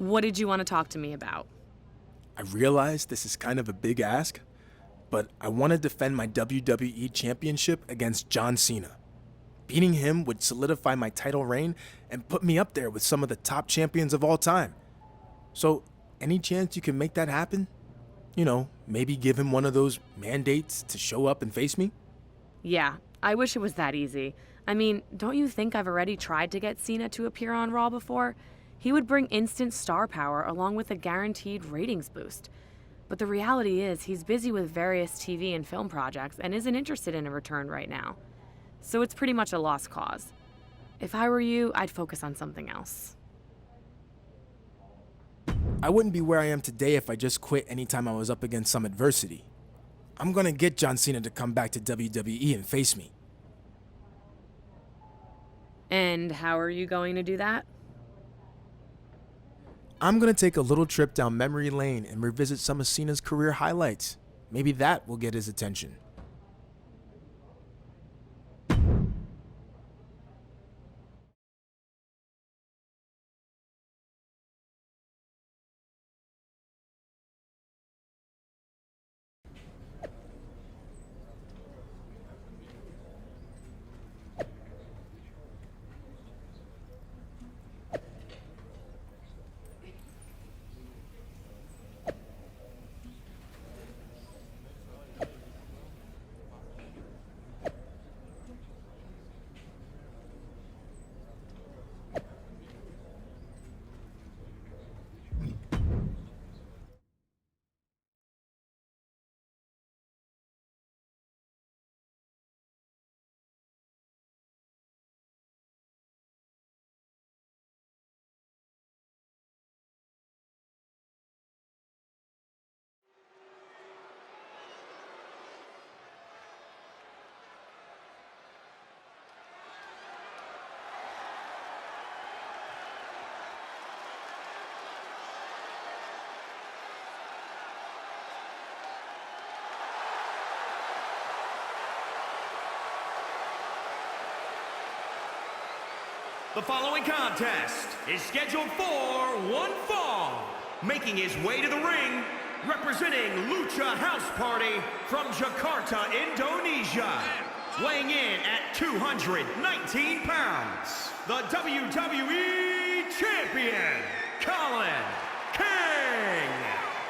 What did you want to talk to me about? I realize this is kind of a big ask, but I want to defend my WWE Championship against John Cena. Beating him would solidify my title reign and put me up there with some of the top champions of all time. So, any chance you can make that happen? You know, maybe give him one of those mandates to show up and face me? Yeah, I wish it was that easy. I mean, don't you think I've already tried to get Cena to appear on Raw before? He would bring instant star power along with a guaranteed ratings boost. But the reality is he's busy with various TV and film projects and isn't interested in a return right now. So it's pretty much a lost cause. If I were you, I'd focus on something else. I wouldn't be where I am today if I just quit anytime I was up against some adversity. I'm gonna get John Cena to come back to WWE and face me. And how are you going to do that? I'm gonna take a little trip down memory lane and revisit some of Cena's career highlights. Maybe that will get his attention. The following contest is scheduled for one fall. Making his way to the ring, representing Lucha House Party from Jakarta, Indonesia. Weighing in at 219 pounds, the WWE Champion, Colin, Kang.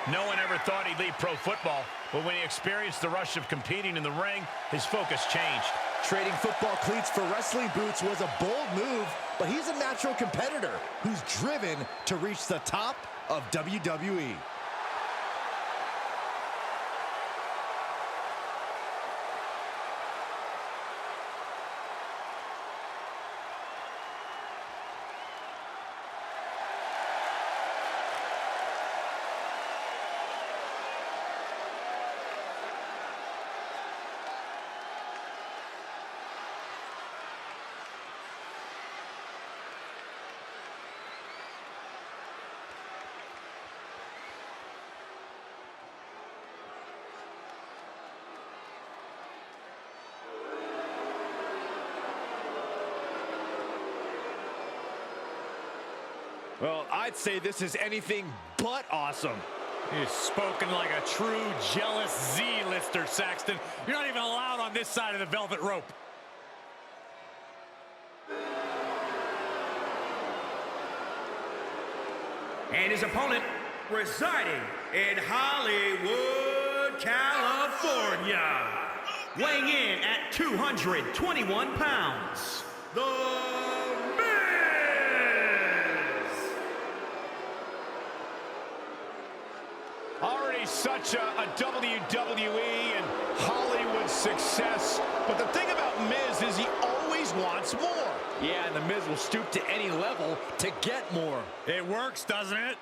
No one ever thought he'd leave pro football, but when he experienced the rush of competing in the ring, his focus changed. Trading football cleats for wrestling boots was a bold move, but he's a natural competitor who's driven to reach the top of WWE. Well, I'd say this is anything but awesome. He's spoken like a true jealous Z-lister, Saxton. You're not even allowed on this side of the velvet rope. And his opponent, residing in Hollywood, California. Weighing in at 221 pounds, the Already such a WWE and Hollywood success. But the thing about Miz is he always wants more. Yeah, and the Miz will stoop to any level to get more. It works, doesn't it?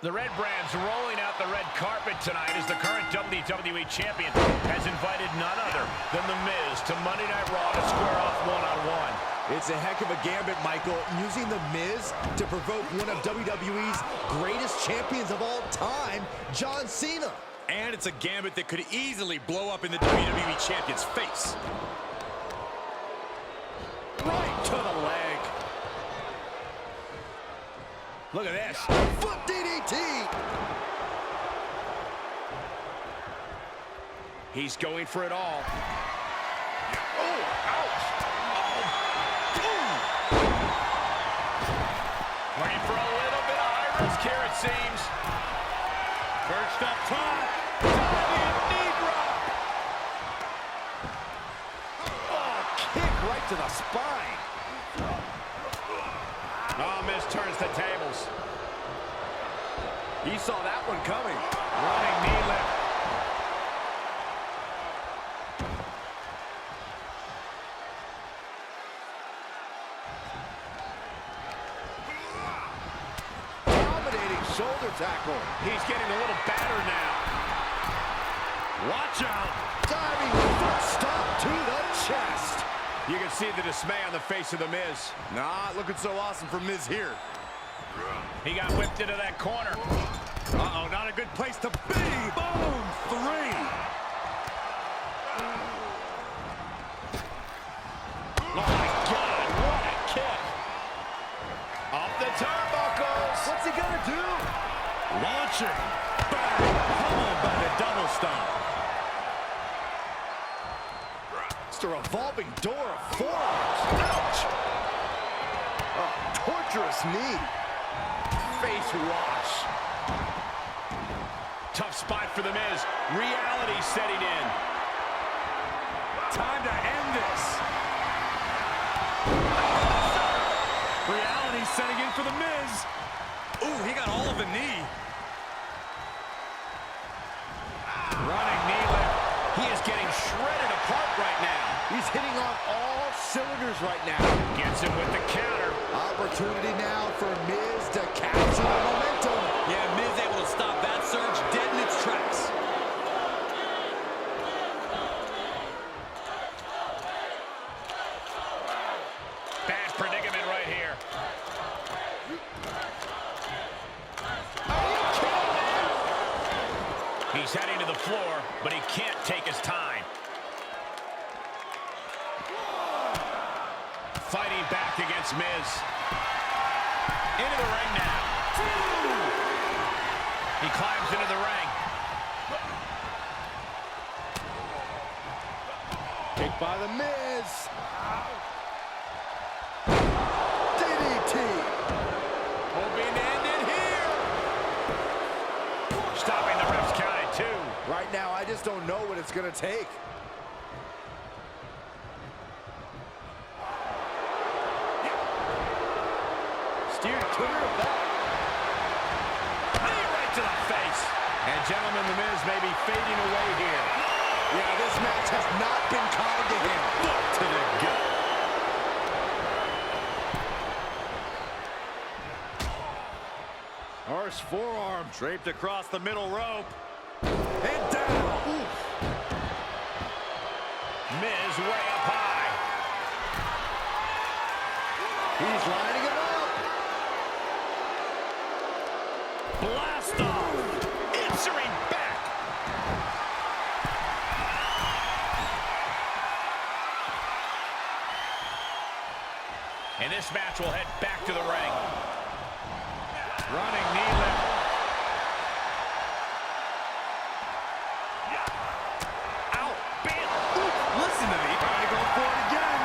The Red Brand's rolling out the red carpet tonight as the current WWE Champion has invited none other than The Miz to Monday Night Raw to square off one-on-one. It's a heck of a gambit, Michael, using The Miz to provoke one of WWE's greatest champions of all time, John Cena. And it's a gambit that could easily blow up in the WWE Champion's face. Right to the leg. Look at this. Foot DDT. He's going for it all. Oh, ouch. Looking for a little bit of high risk here, it seems. First up top. Diving knee drop. Oh, kick right to the spine. Oh, Miz turns the tables. He saw that one coming. Running knee lift. Dominating shoulder tackle. He's getting a little battered now. Watch out. Diving foot stomp to the chest. You can see the dismay on the face of The Miz. Not looking so awesome for Miz here. He got whipped into that corner. Uh-oh, not a good place to be. Boom, 3. Oh, my God, what a kick. Off the turnbuckles. What's he gonna do? Launching. Bang, pummeled by the double stomp. It's a revolving door of forearms. Ouch. Oh, torturous knee. Face wash. Tough spot for The Miz. Reality setting in. Time to end this. Reality setting in for The Miz. Ooh, he got all of the knee. Running knee lift. He is getting shredded apart right now. He's hitting on all cylinders right now. Gets him with the counter. Opportunity now for Miz to capture the momentum. Yeah, Miz able to stop that surge dead in its tracks. Bad predicament right here. He's heading to the floor, but he can't take his time. Fighting back against Miz. Into the ring now. He climbs into the ring. Kick by the Miz. DDT. Hoping to end it here. Stopping the ref's count at 2. Right now, I just don't know what it's going to take. Steered clear of that. Knee right to the face. And gentlemen, The Miz may be fading away here. Yeah, this match has not been kind to him. Foot to the gut. Harsh forearm draped across the middle rope. And down. Oof. Miz way up high. He's lining it up. Blast off. Answering back. And this match will head back to the ring. Running knee lift. Ow, bam. Listen to me. Trying to go for it again.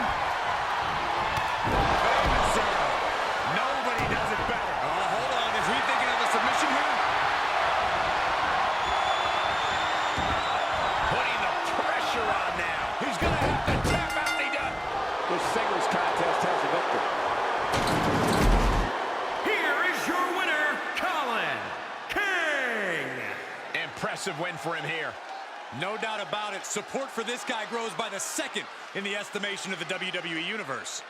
Famous arrow. Nobody does it better. Hold on, is he thinking of a submission here? Putting the pressure on now. He's going to have to tap out, and he does. This singles contest has a victor. Here is your winner, Colin, Kang. Impressive win for him here. No doubt about it. Support for this guy grows by the second in the estimation of the WWE Universe.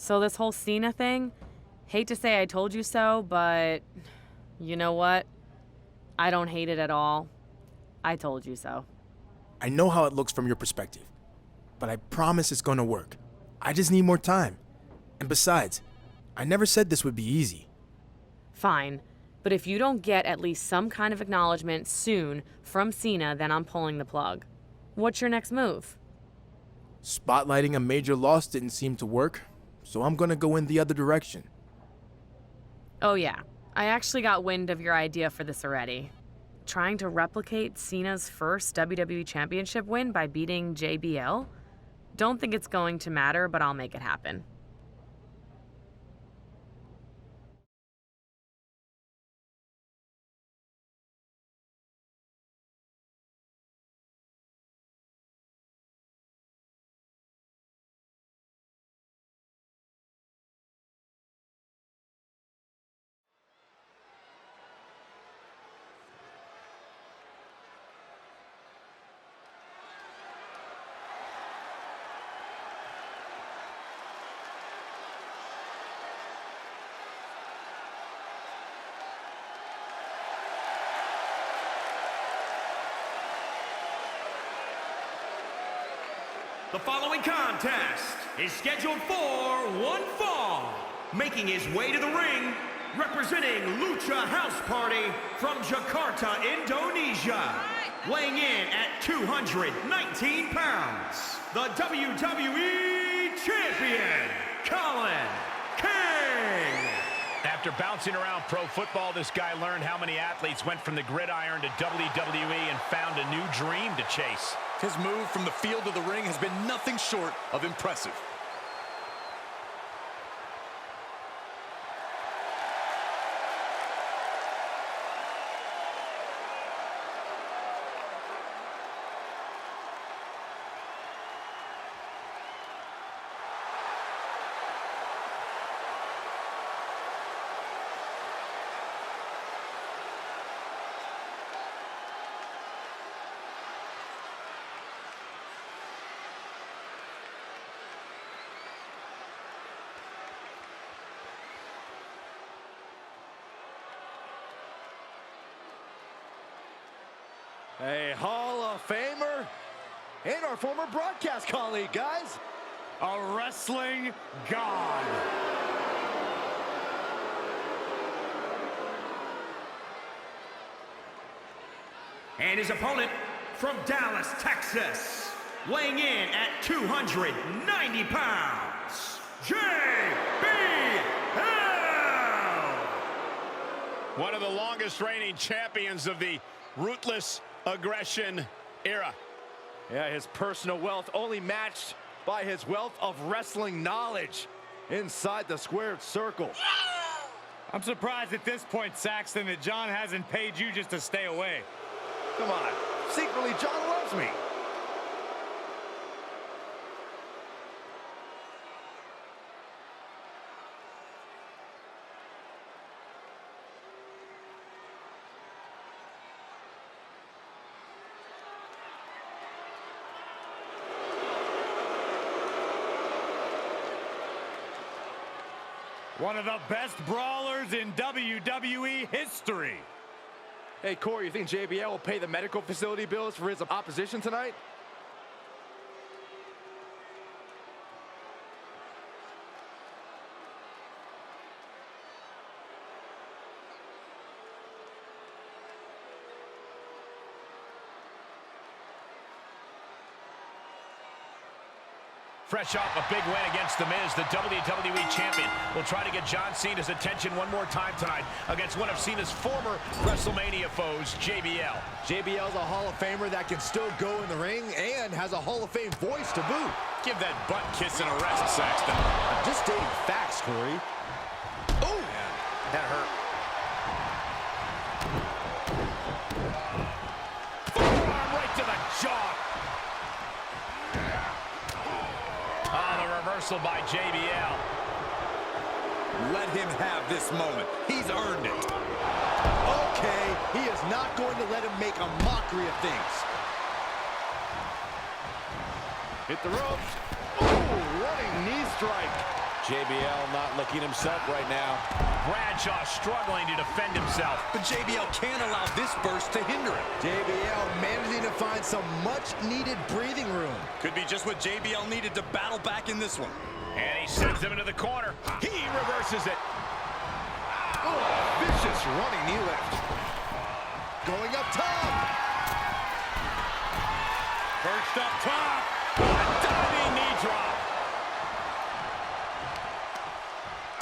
So this whole Cena thing, hate to say I told you so, but you know what? I don't hate it at all. I told you so. I know how it looks from your perspective, but I promise it's gonna work. I just need more time. And besides, I never said this would be easy. Fine, but if you don't get at least some kind of acknowledgement soon from Cena, then I'm pulling the plug. What's your next move? Spotlighting a major loss didn't seem to work, so I'm gonna go in the other direction. Oh yeah, I actually got wind of your idea for this already. Trying to replicate Cena's first WWE Championship win by beating JBL? Don't think it's going to matter, but I'll make it happen. The following contest is scheduled for one fall. Making his way to the ring, representing Lucha House Party from Jakarta, Indonesia. Weighing in at 219 pounds, the WWE Champion, Colin, Kang. After bouncing around pro football, this guy learned how many athletes went from the gridiron to WWE and found a new dream to chase. His move from the field to the ring has been nothing short of impressive. A Hall of Famer and our former broadcast colleague, guys. A wrestling god. And his opponent from Dallas, Texas, weighing in at 290 pounds, JBL! One of the longest reigning champions of the ruthless aggression era. Yeah, his personal wealth only matched by his wealth of wrestling knowledge inside the squared circle. I'm surprised at this point, Saxton, that John hasn't paid you just to stay away. Come on, secretly John loves me. One of the best brawlers in WWE history. Hey, Corey, you think JBL will pay the medical facility bills for his opposition tonight? Fresh off a big win against The Miz, the WWE Champion will try to get John Cena's attention one more time tonight against one of Cena's former WrestleMania foes, JBL. JBL's a Hall of Famer that can still go in the ring and has a Hall of Fame voice to boot. Give that butt kissing a rest, Saxton. I'm just stating facts, Corey. Oh, man, that hurt. Forearm right to the jaw. Reversal by JBL. Let him have this moment. He's earned it. Okay, he is not going to let him make a mockery of things. Hit the ropes. Oh, running knee strike. JBL not looking himself right now. Bradshaw struggling to defend himself. But JBL can't allow this burst to hinder him. JBL managing to find some much-needed breathing room. Could be just what JBL needed to battle back in this one. And he sends him into the corner. He reverses it. Oh, vicious running knee lift. Going up top. First up top. A diving knee drop.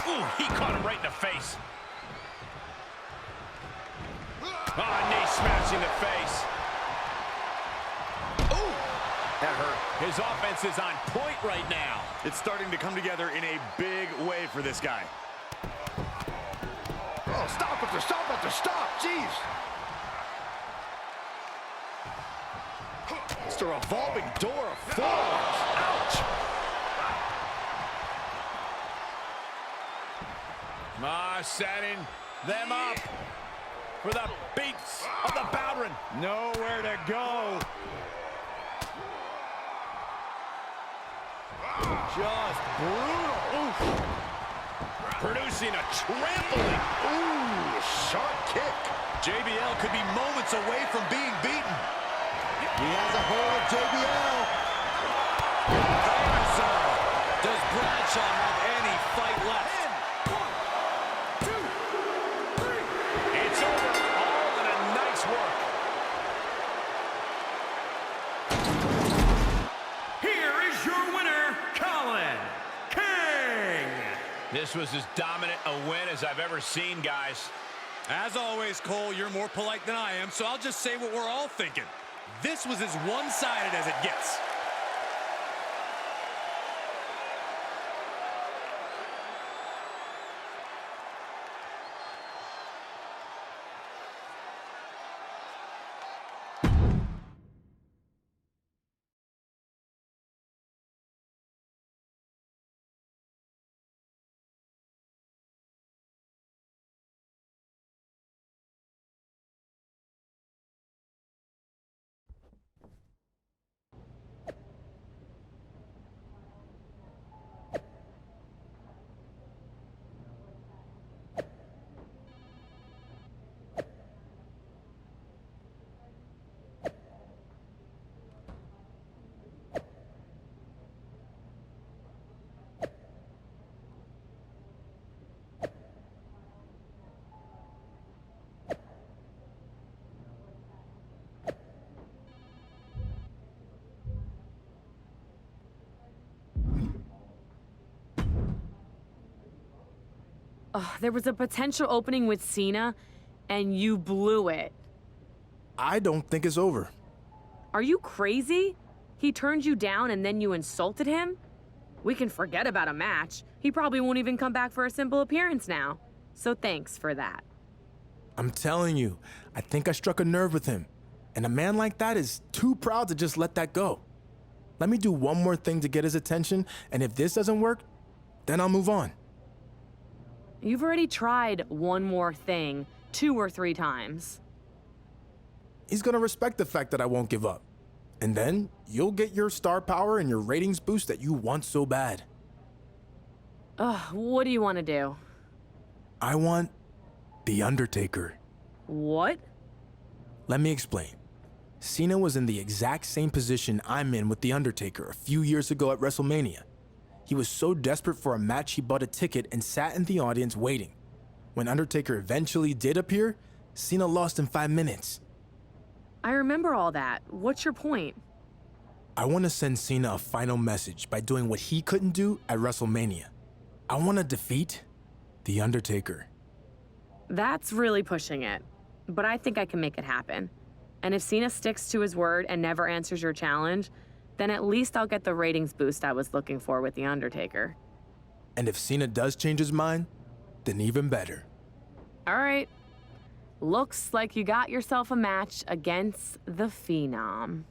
Ooh, he caught him right in the face. Oh, knee smashing the face. Ooh, that hurt. His offense is on point right now. It's starting to come together in a big way for this guy. Oh, stop after stop after stop. Jeez. It's a revolving door of forearms. Ouch. Setting them up for the beats of the Bowdrin. Nowhere to go. Just brutal. Oof. Producing a trampling. Ooh, sharp kick. JBL could be moments away from being beaten. He has a hold of JBL. Does Bradshaw have any fight left? It's over. All in a nice work. Here is your winner, Colin, Kang. This was as dominant a win as I've ever seen, guys. As always, Cole, you're more polite than I am, so I'll just say what we're all thinking. This was as one-sided as it gets. There was a potential opening with Cena, and you blew it. I don't think it's over. Are you crazy? He turned you down and then you insulted him? We can forget about a match. He probably won't even come back for a simple appearance now. So thanks for that. I'm telling you, I think I struck a nerve with him. And a man like that is too proud to just let that go. Let me do one more thing to get his attention, and if this doesn't work, then I'll move on. You've already tried one more thing 2 or 3 times. He's gonna respect the fact that I won't give up. And then you'll get your star power and your ratings boost that you want so bad. What do you want to do? I want The Undertaker. What? Let me explain. Cena was in the exact same position I'm in with The Undertaker a few years ago at WrestleMania. He was so desperate for a match he bought a ticket and sat in the audience waiting. When Undertaker eventually did appear, Cena lost in 5 minutes. I remember all that. What's your point? I want to send Cena a final message by doing what he couldn't do at WrestleMania. I want to defeat The Undertaker. That's really pushing it. But I think I can make it happen. And if Cena sticks to his word and never answers your challenge, then at least I'll get the ratings boost I was looking for with The Undertaker. And if Cena does change his mind, then even better. All right. Looks like you got yourself a match against the Phenom.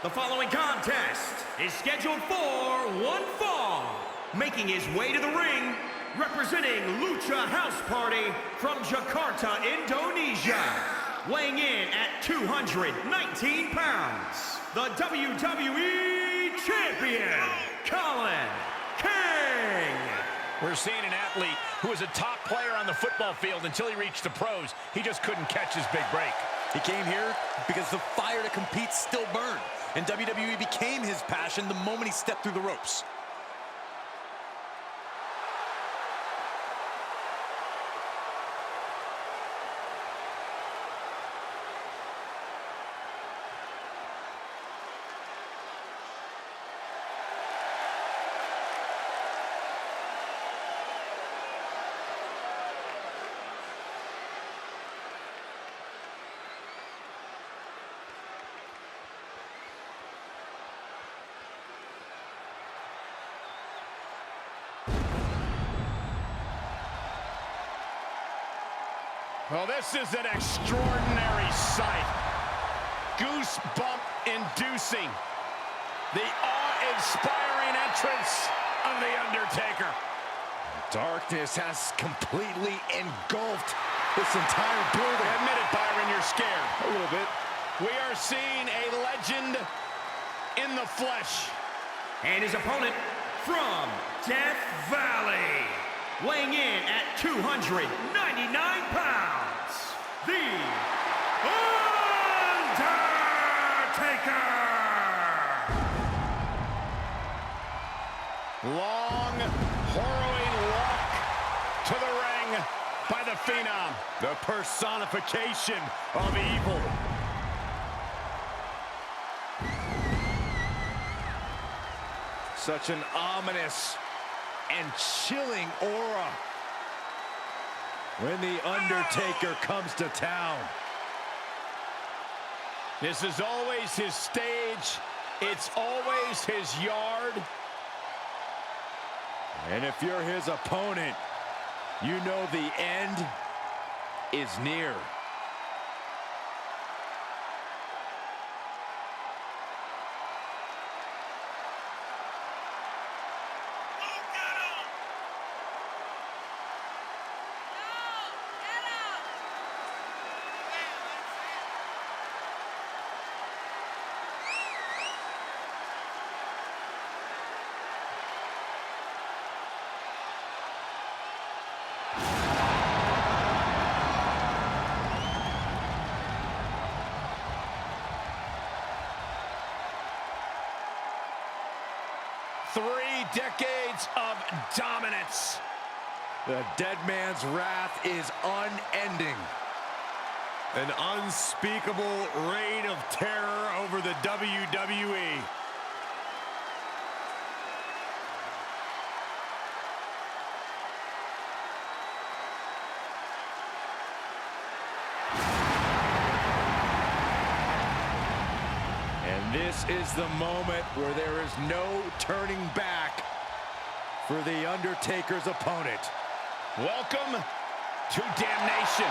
The following contest is scheduled for one fall. Making his way to the ring, representing Lucha House Party from Jakarta, Indonesia. Weighing in at 219 pounds, the WWE Champion, Colin, Kang. We're seeing an athlete who was a top player on the football field until he reached the pros. He just couldn't catch his big break. He came here because the fire to compete still burned, and WWE became his passion the moment he stepped through the ropes. Well, this is an extraordinary sight. Goosebump-inducing. The awe-inspiring entrance of The Undertaker. Darkness has completely engulfed this entire building. Admit it, Byron, you're scared. A little bit. We are seeing a legend in the flesh. And his opponent from Death Valley, weighing in at 299 pounds, The Undertaker! Long, harrowing walk to the ring by the Phenom. The personification of evil. Such an ominous and chilling aura when The Undertaker comes to town. This is always his stage. It's always his yard. And if you're his opponent, you know the end is near. Three decades of dominance. The dead man's wrath is unending. An unspeakable reign of terror over the WWE. And this is the moment where there is no turning back for The Undertaker's opponent. Welcome to damnation.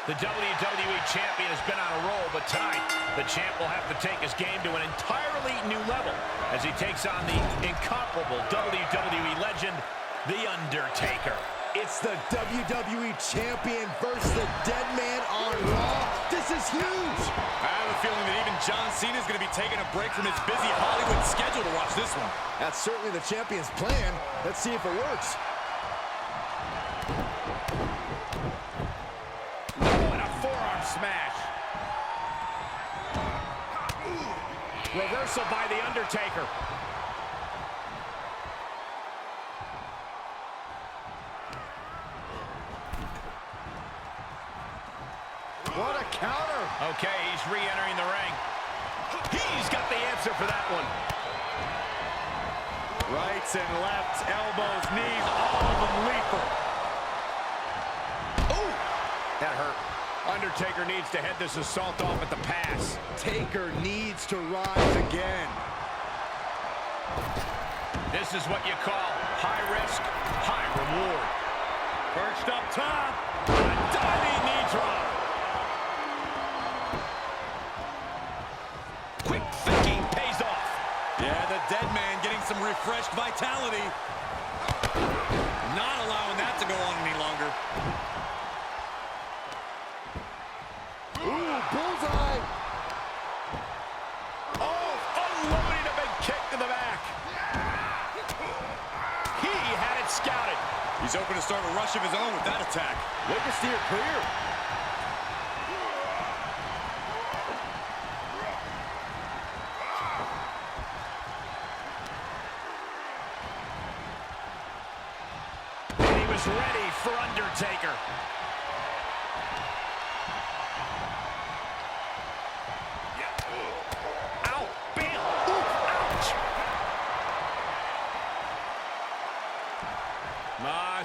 The WWE Champion has been on a roll, but tonight, the champ will have to take his game to an entirely new level as he takes on the incomparable WWE legend, The Undertaker. It's the WWE Champion versus the Dead Man on Raw. This is huge. I have a feeling that even John Cena is going to be taking a break from his busy Hollywood schedule to watch this one. That's certainly the champion's plan. Let's see if it works. Smash. Reversal by The Undertaker. What a counter. Okay, he's re-entering the ring. He's got the answer for that one. Rights and lefts, elbows, knees, all of them lethal. Undertaker needs to head this assault off at the pass. Taker needs to rise again. This is what you call high risk, high reward. Perched up top. A diving knee drop. Quick thinking pays off. Yeah, the dead man getting some refreshed vitality. Not allowing that to go on any longer. Ooh, bullseye. Oh, unloading a big kick to the back. He had it scouted. He's open to start a rush of his own with that attack. Way to steer clear. And he was ready for Undertaker. Ow, bam, ooh, ouch.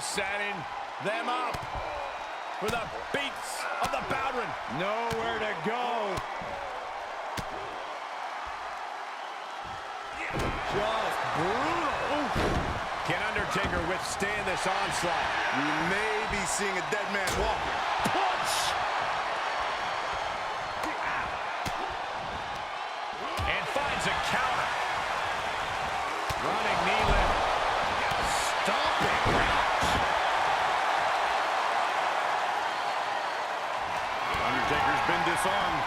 Setting them up for the beats of the Bowdrin. Nowhere to go. Just brutal. Oof. Can Undertaker withstand this onslaught? We may be seeing a dead man walk. Punch! And finds a counter. Running knee lift. Stomping. Undertaker's been disarmed.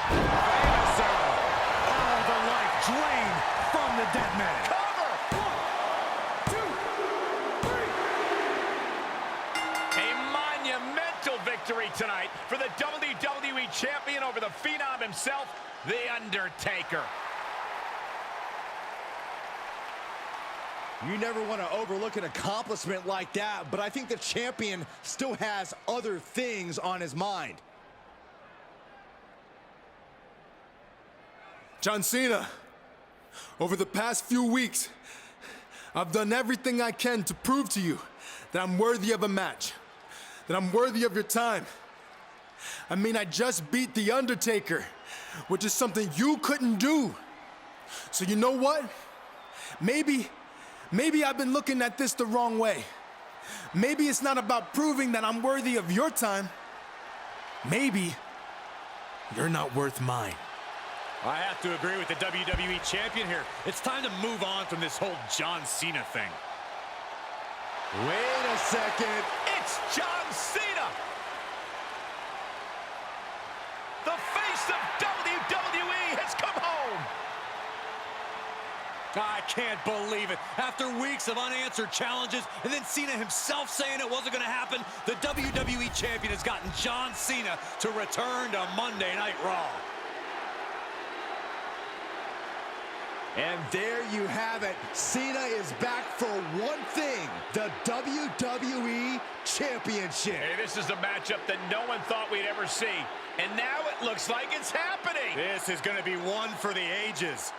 Famous all the life drained from the dead man. Cover! 1, 2, 3. A monumental victory tonight for the WWE Champion over the Phenom himself, The Undertaker. You never want to overlook an accomplishment like that, but I think the champion still has other things on his mind. John Cena, over the past few weeks, I've done everything I can to prove to you that I'm worthy of a match, that I'm worthy of your time. I mean, I just beat The Undertaker, which is something you couldn't do. So you know what? Maybe I've been looking at this the wrong way. Maybe it's not about proving that I'm worthy of your time. Maybe you're not worth mine. I have to agree with the WWE Champion here. It's time to move on from this whole John Cena thing. Wait a second. It's John Cena! The face of WWE has come home! I can't believe it. After weeks of unanswered challenges, and then Cena himself saying it wasn't going to happen, the WWE Champion has gotten John Cena to return to Monday Night Raw. And there you have it. Cena is back for one thing, the WWE Championship. Hey, this is a matchup that no one thought we'd ever see. And now it looks like it's happening. This is going to be one for the ages.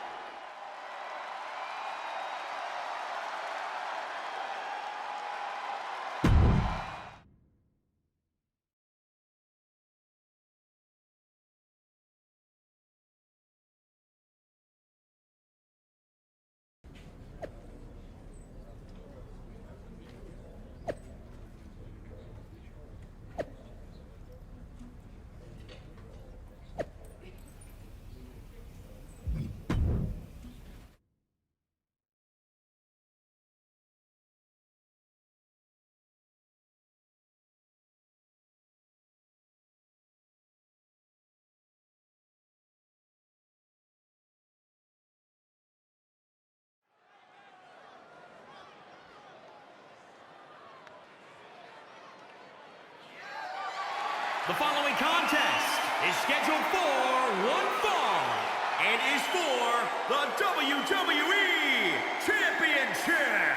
The following contest is scheduled for one fall and is for the WWE Championship.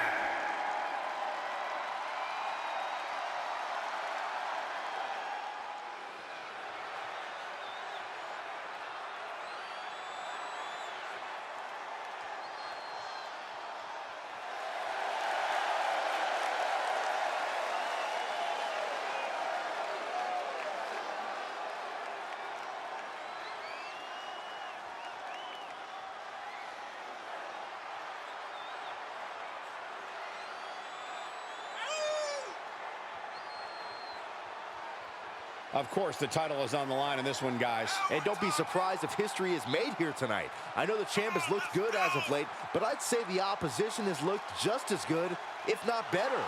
Of course, the title is on the line in this one, guys. And don't be surprised if history is made here tonight. I know the champ has looked good as of late, but I'd say the opposition has looked just as good, if not better.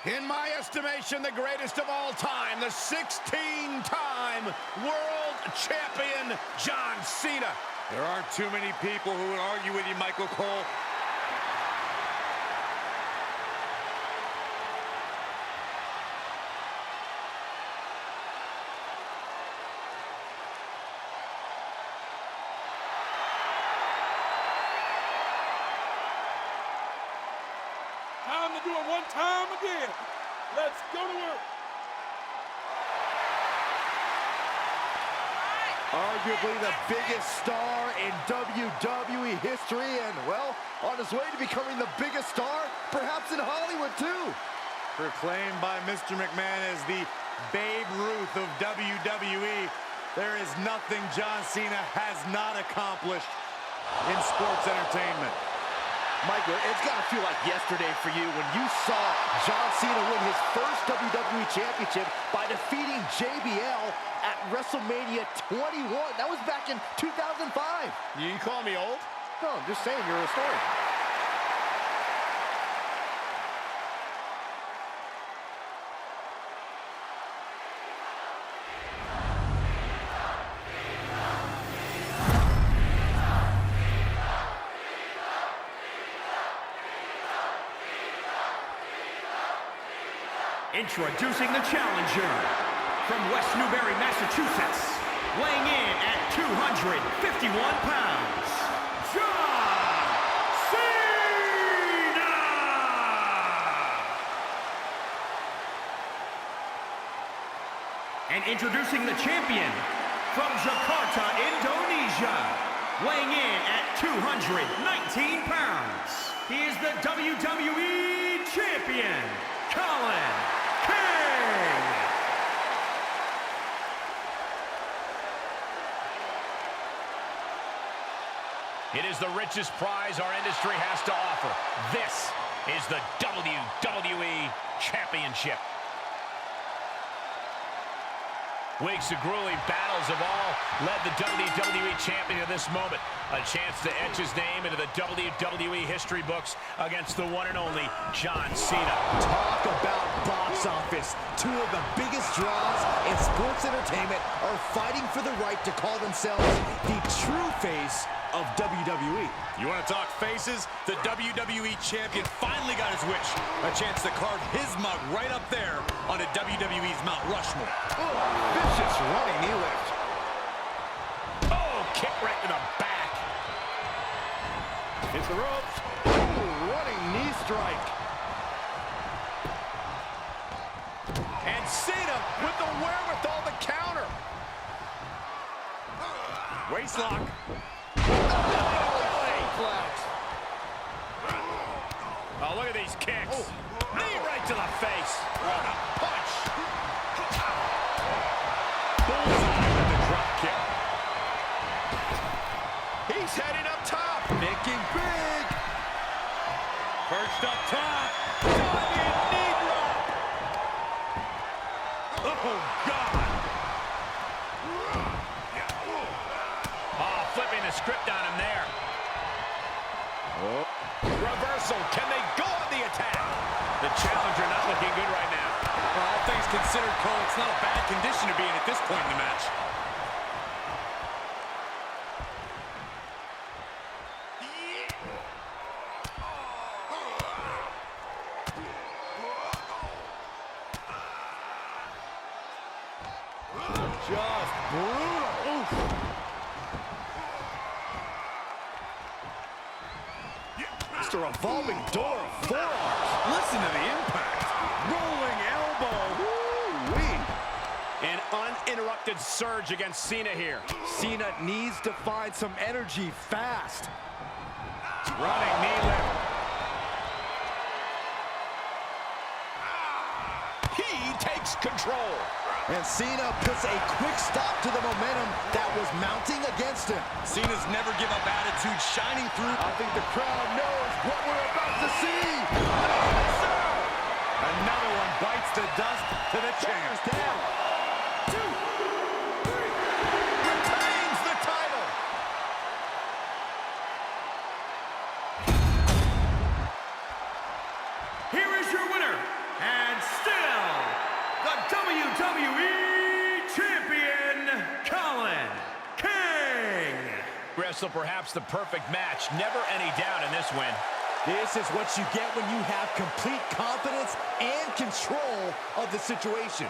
In my estimation, the greatest of all time, the 16-time world champion, John Cena. There aren't too many people who would argue with you, Michael Cole. Time to do it one time again. Let's go to work. Arguably the biggest star in WWE history, and, well, on his way to becoming the biggest star, perhaps in Hollywood, too. Proclaimed by Mr. McMahon as the Babe Ruth of WWE, there is nothing John Cena has not accomplished in sports entertainment. Michael, it's got to feel like yesterday for you when you saw John Cena win his first WWE Championship by defeating JBL at WrestleMania 21. That was back in 2005. You call me old? No, I'm just saying you're a historian. Introducing the challenger from West Newbury, Massachusetts, weighing in at 251 pounds, John Cena! And introducing the champion from Jakarta, Indonesia, weighing in at 219 pounds, he is the WWE Champion, Colin. Kang! It is the richest prize our industry has to offer. This is the WWE Championship. Weeks of grueling battles have all led the WWE Champion to this moment. A chance to etch his name into the WWE history books against the one and only John Cena. Talk about box office. Two of the biggest draws in sports entertainment are fighting for the right to call themselves the true face of WWE. You want to talk faces? The WWE Champion finally got his wish. A chance to carve his mug right up there on a WWE's Mount Rushmore. Oh, vicious running knee lift. Oh, kick right to the back. Hits the ropes. Ooh, running knee strike. And Cena with the wherewithal to counter. Waistlock. Oh, look at these kicks. Knee right to the face. What a punch. Bullseye with the drop kick. He's heading up top. Thinking big. Perched up top. Giant knee drop. Oh, God. Oh, flipping the script on him there. Oh. Reversal. Can they go on the attack? The challenger not looking good right now. Well, all things considered, Cole, it's not a bad condition to be in at this point in the match. Just brutal. Oof. just a revolving door of forearms. Listen to the impact. Rolling elbow. Woo-wee. An uninterrupted surge against Cena here. Cena needs to find some energy fast. Running knee lift. He takes control. And Cena puts a quick stop to the momentum that was mounting against him. Cena's never give up attitude shining through. I think the crowd knows what we're about to see. Another one bites the dust to the champ. Down. 2, 3. Retains the title. Here is your winner, and still the WWE Champion, Colin Kang. Wrestle perhaps the perfect match. Never any doubt in this win. This is what you get when you have complete confidence and control of the situation.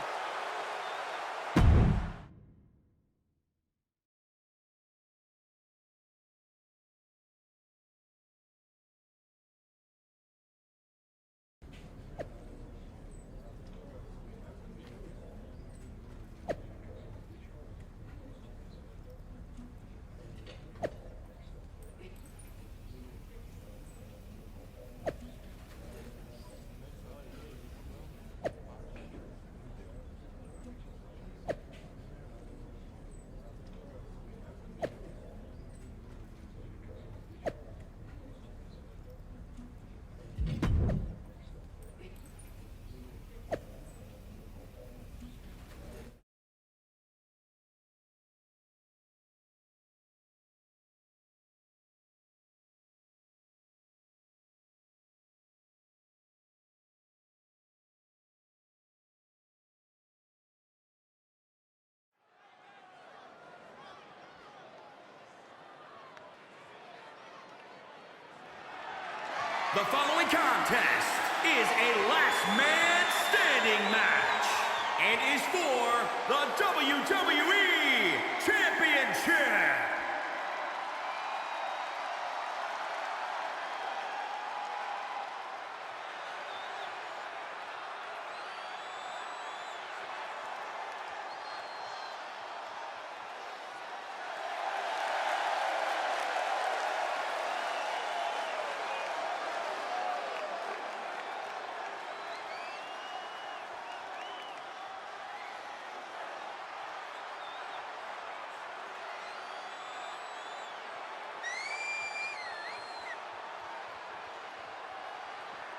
The following contest is a last man standing match and is for the WWE Championship.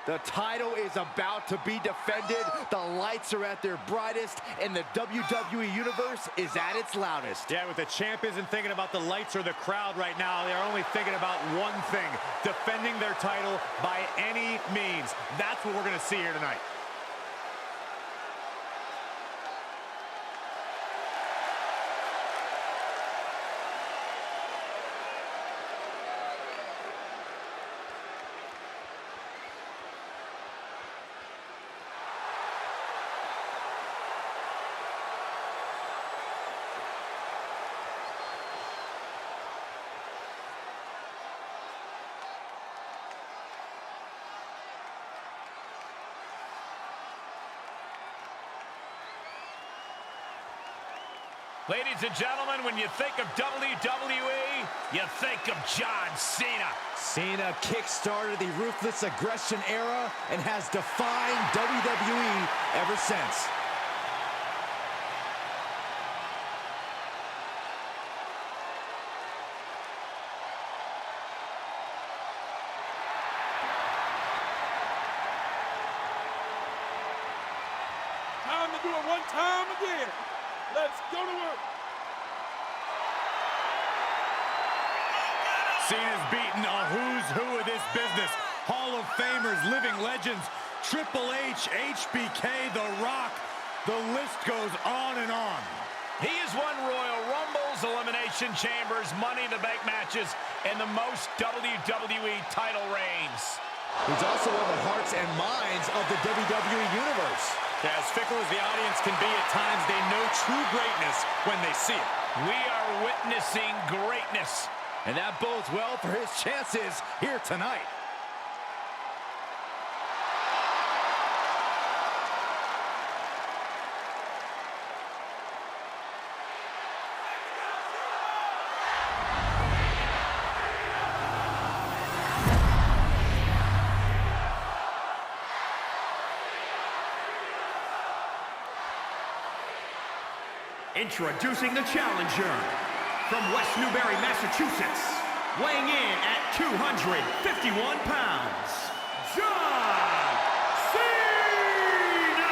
The title is about to be defended. The lights are at their brightest, and the WWE Universe is at its loudest. Yeah, with the champ isn't thinking about the lights or the crowd right now. They're only thinking about one thing, defending their title by any means. That's what we're going to see here tonight. Ladies and gentlemen, when you think of WWE, you think of John Cena. Cena kick-started the ruthless aggression era and has defined WWE ever since. Time to do it one time again. Let's go to work. Cena's beaten a who's who of this business. Hall of Famers, living legends, Triple H, HBK, The Rock. The list goes on and on. He has won Royal Rumbles, Elimination Chambers, Money in the Bank matches, and the most WWE title reigns. He's also won the hearts and minds of the WWE Universe. As fickle as the audience can be at times, they know true greatness when they see it. We are witnessing greatness. And that bodes well for his chances here tonight. Introducing the challenger from West Newbury, Massachusetts, weighing in at 251 pounds, John Cena!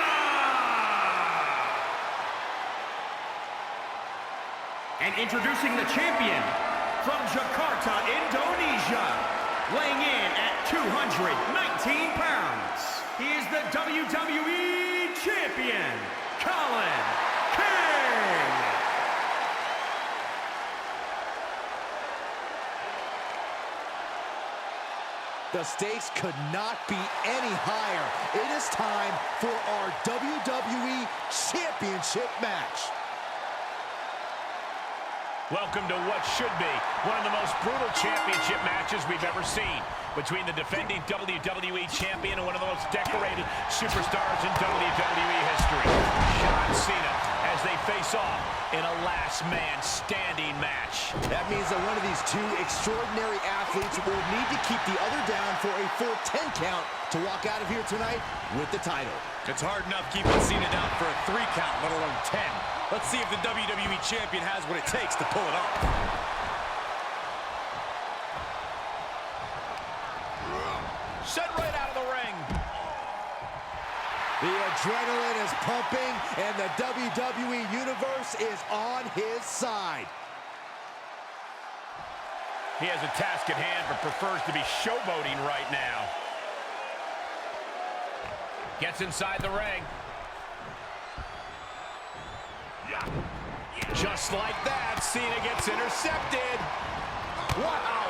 And introducing the champion from Jakarta, Indonesia, weighing in at 219 pounds, he is the WWE Champion, Colin. The stakes could not be any higher. It is time for our WWE Championship match. Welcome to what should be one of the most brutal championship matches we've ever seen between the defending WWE Champion and one of the most decorated superstars in WWE history, John Cena, as they face off in a last man standing match. That means that one of these two extraordinary athletes will need to keep the other down for a full 10 count to walk out of here tonight with the title. It's hard enough keeping Cena down for a 3 count, let alone 10. Let's see if the WWE Champion has what it takes to pull it off. Sent right out of the ring. The adrenaline is pumping, and the WWE Universe is on his side. He has a task at hand, but prefers to be showboating right now. Gets inside the ring. Just like that, Cena gets intercepted. Wow!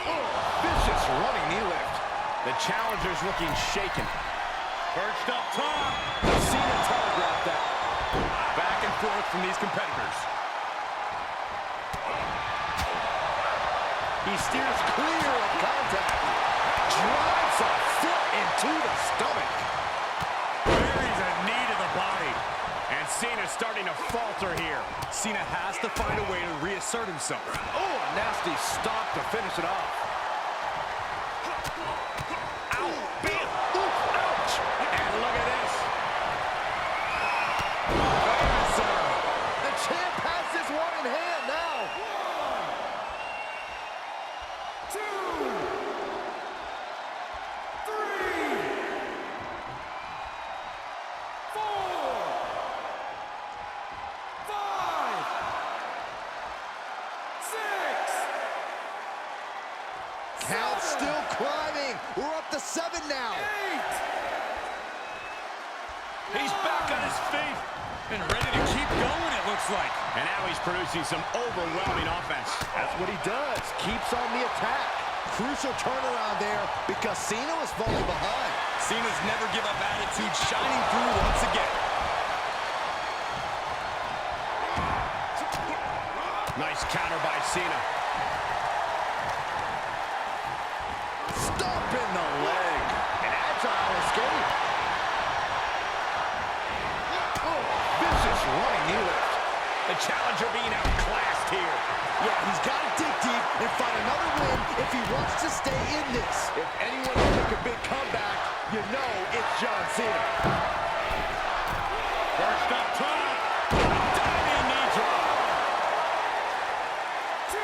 Oh, vicious running knee lift. The challenger's looking shaken. Perched up top. Cena telegraphed that. Back and forth from these competitors. He steers clear of contact. Drives a foot into the stomach. Buries a knee to the body. And Cena's starting to falter here. Cena has to find a way to reassert himself. Oh, a nasty stop to finish it off. Ow! Bam! Oof! Ouch! And look at this. The champ has this one in hand now. 1, 2, 3, 4, 5, 6. Count still climbing. We're up to 7 now. 8. He's back on his feet and ready to keep going, it looks like. And now he's producing some overwhelming offense. That's what he does. Keeps on the attack. Crucial turnaround there because Cena was falling behind. Cena's never give up attitude shining through once again. Nice counter by Cena. Stop in the leg. An agile escape. Oh, vicious running knee lift. The challenger being outclassed here. Yeah, he's got to dig deep and find another win if he wants to stay in this. If anyone can make a big comeback, you know it's John Cena. Perched up top. Diving knee drop. 2,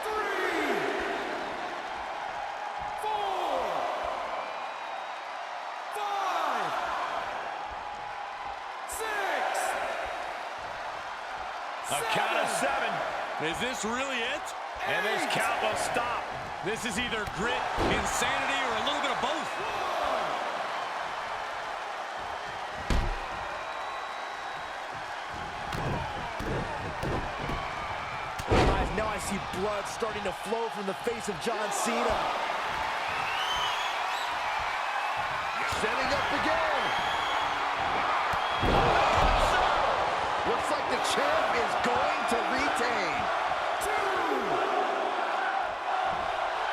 3, 4, 5, 6. A count of 7. Is this really it? And this count will stop. This is either grit, insanity, or a little bit of both. Now I see blood starting to flow from the face of John Cena. Setting up again. Looks like the champ is going to retain. 2,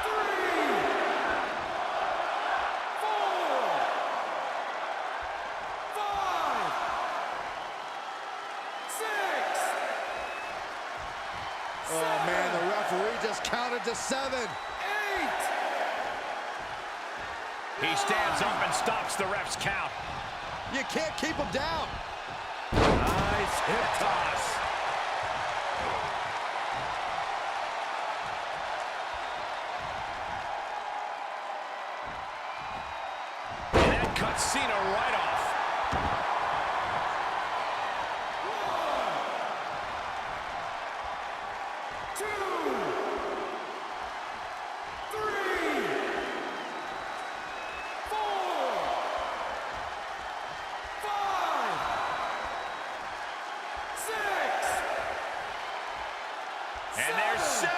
3, 4, 5, 6. Oh man, the referee just counted to 7. 8. He stands up and stops the ref's count. You can't keep him down. Nice hip toss. And that cuts Cena right off. And there's 7.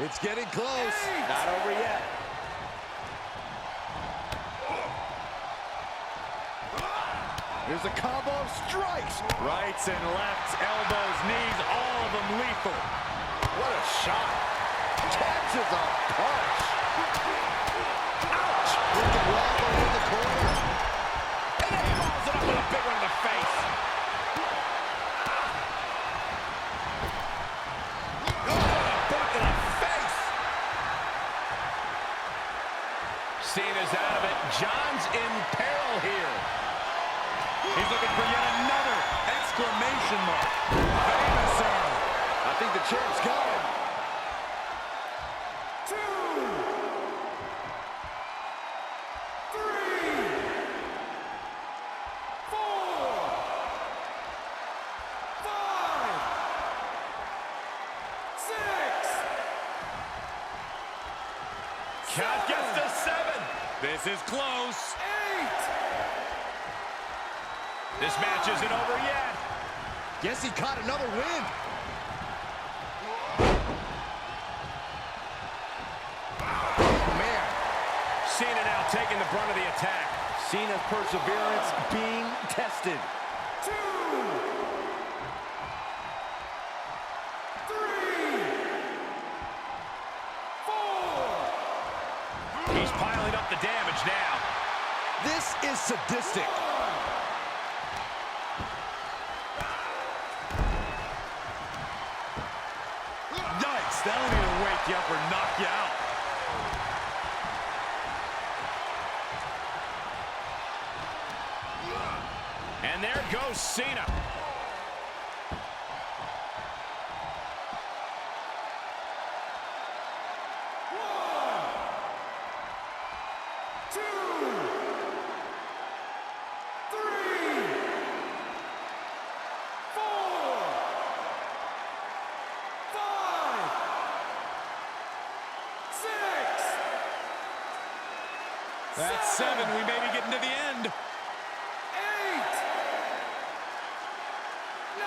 It's getting close. 8. Not over yet. Here's a combo of strikes. Rights and lefts, elbows, knees, all of them lethal. What a shot. Catches a punch. Ouch. Looking well over in the corner. And he follows it up with a big one in the face. Cena's out of it. John's in peril here. He's looking for yet another exclamation mark. Famous arm. I think the champ's got him. 2, 3, 4, 5, 6. Count gets to 7. This is close. 8. This match isn't over yet. Guess he caught another win. Man. Cena now taking the brunt of the attack. Cena's perseverance being tested. 2, 3, 4. He's piling up the damage now. This is sadistic. Yikes, that'll either wake you up or knock you out. And there goes Cena. That's 7. We may be getting to the end. 8, 9,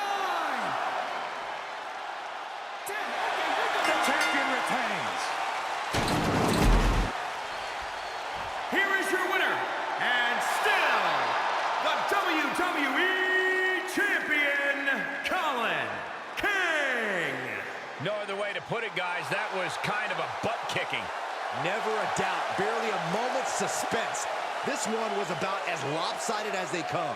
10. The champion retains. Here is your winner, and still the WWE Champion, Colin Kang. No other way to put it, guys. That was kind of a butt kicking. Never a doubt, barely a moment's suspense. This one was about as lopsided as they come.